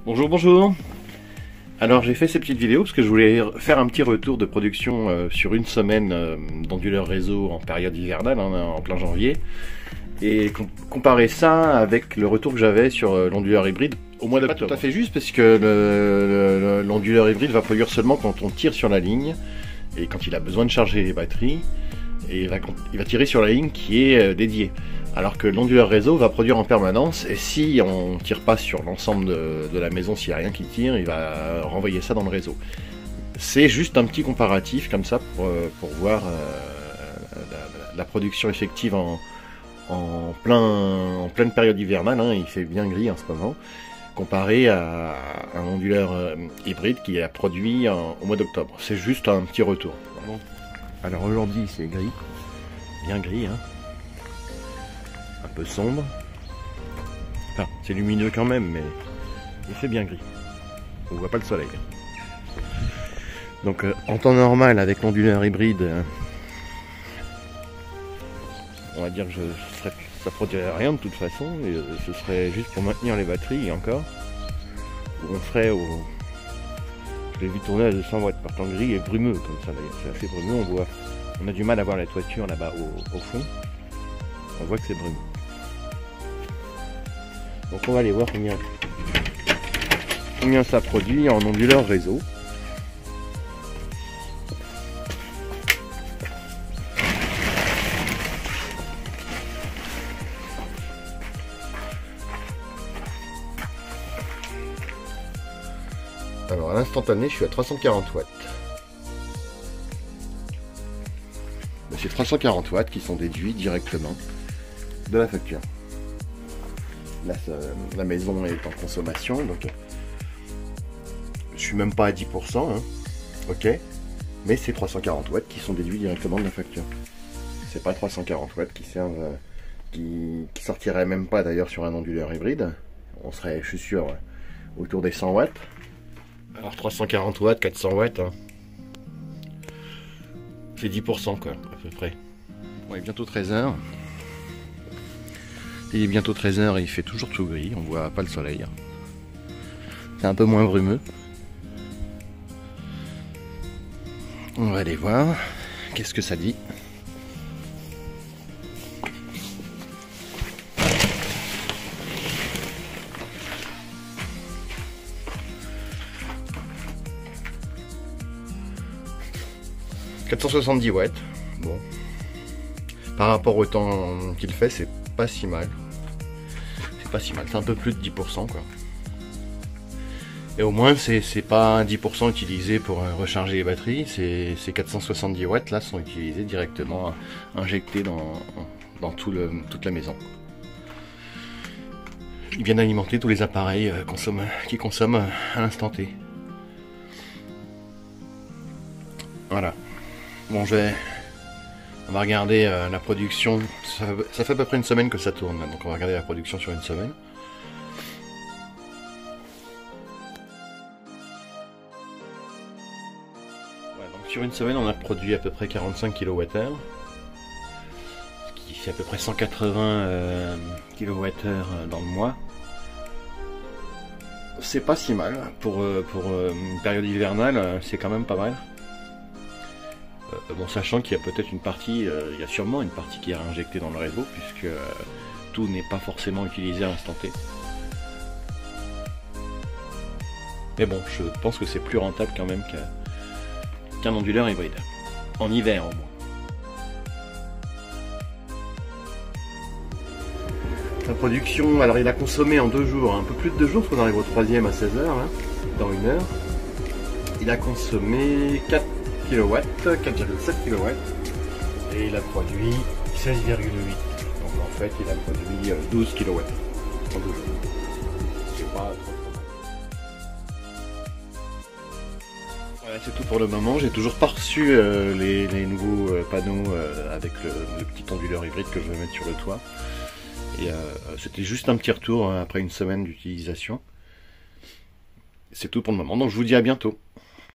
Bonjour, bonjour. Alors j'ai fait ces petites vidéos parce que je voulais faire un petit retour de production sur une semaine d'onduleur réseau en période hivernale, en plein janvier, et comparer ça avec le retour que j'avais sur l'onduleur hybride au mois d'octobre. Pas tout à fait juste parce que l'onduleur hybride va produire seulement quand on tire sur la ligne et quand il a besoin de charger les batteries, et il va tirer sur la ligne qui est dédiée. Alors que l'onduleur réseau va produire en permanence, et si on ne tire pas sur l'ensemble de la maison, s'il n'y a rien qui tire, il va renvoyer ça dans le réseau. C'est juste un petit comparatif comme ça pour voir la production effective en pleine période hivernale, hein, il fait bien gris en ce moment, comparé à un onduleur hybride qui a produit au mois d'octobre. C'est juste un petit retour. Alors aujourd'hui c'est gris, bien gris, hein. Un peu sombre, enfin c'est lumineux quand même, mais il fait bien gris, on voit pas le soleil. Donc en temps normal avec l'onduleur hybride, on va dire que ça produirait rien de toute façon, et ce serait juste pour maintenir les batteries, et encore, on ferait je l'ai vu tourner à 200 watts, par temps gris et brumeux comme ça d'ailleurs, c'est assez brumeux, on a du mal à voir la toiture là-bas au fond, on voit que c'est brumeux. Donc on va aller voir combien ça produit en onduleur réseau. Alors à l'instantané je suis à 340 watts. C'est 340 watts qui sont déduits directement de la facture. Là, la maison est en consommation, donc je suis même pas à 10%, hein, ok, mais c'est 340 watts qui sont déduits directement de la facture. C'est pas 340 watts qui servent, qui sortiraient même pas d'ailleurs sur un onduleur hybride. On serait, je suis sûr, autour des 100 watts. Alors 340 watts, 400 watts, hein, c'est 10% quoi, à peu près. Bon, il est bientôt 13h. Il est bientôt 13h et il fait toujours tout gris, on voit pas le soleil. C'est un peu moins brumeux. On va aller voir qu'est-ce que ça dit. « 470 watts, bon. Par rapport au temps qu'il fait, c'est pas si mal. Pas si mal, c'est un peu plus de 10% quoi. Et au moins c'est pas 10% utilisé pour recharger les batteries, ces 470 watts là sont utilisés directement, injectés dans toute la maison. Ils viennent alimenter tous les appareils qui consomment à l'instant T. Voilà. Bon, on va regarder la production, ça fait à peu près une semaine que ça tourne, donc on va regarder la production sur une semaine. Ouais, donc sur une semaine on a produit à peu près 45 kWh, ce qui fait à peu près 180 kWh dans le mois. C'est pas si mal, pour une période hivernale, c'est quand même pas mal. Bon, sachant qu'il y a peut-être une partie, il y a sûrement une partie qui est réinjectée dans le réseau, puisque tout n'est pas forcément utilisé à l'instant T. Mais bon, je pense que c'est plus rentable quand même qu'un onduleur hybride. En hiver au moins. La production, alors il a consommé en 2 jours, un peu plus de 2 jours, parce qu'on arrive au 3e à 16h, là, dans 1 heure. Il a consommé 4 kW, 4,7 kW, et il a produit 16,8. Donc en fait il a produit 12 kW en 2 jours. C'est pas trop mal. Voilà, c'est tout pour le moment. J'ai toujours pas reçu les nouveaux panneaux avec le petit onduleur hybride que je vais mettre sur le toit. Et c'était juste un petit retour après une semaine d'utilisation. C'est tout pour le moment, donc je vous dis à bientôt.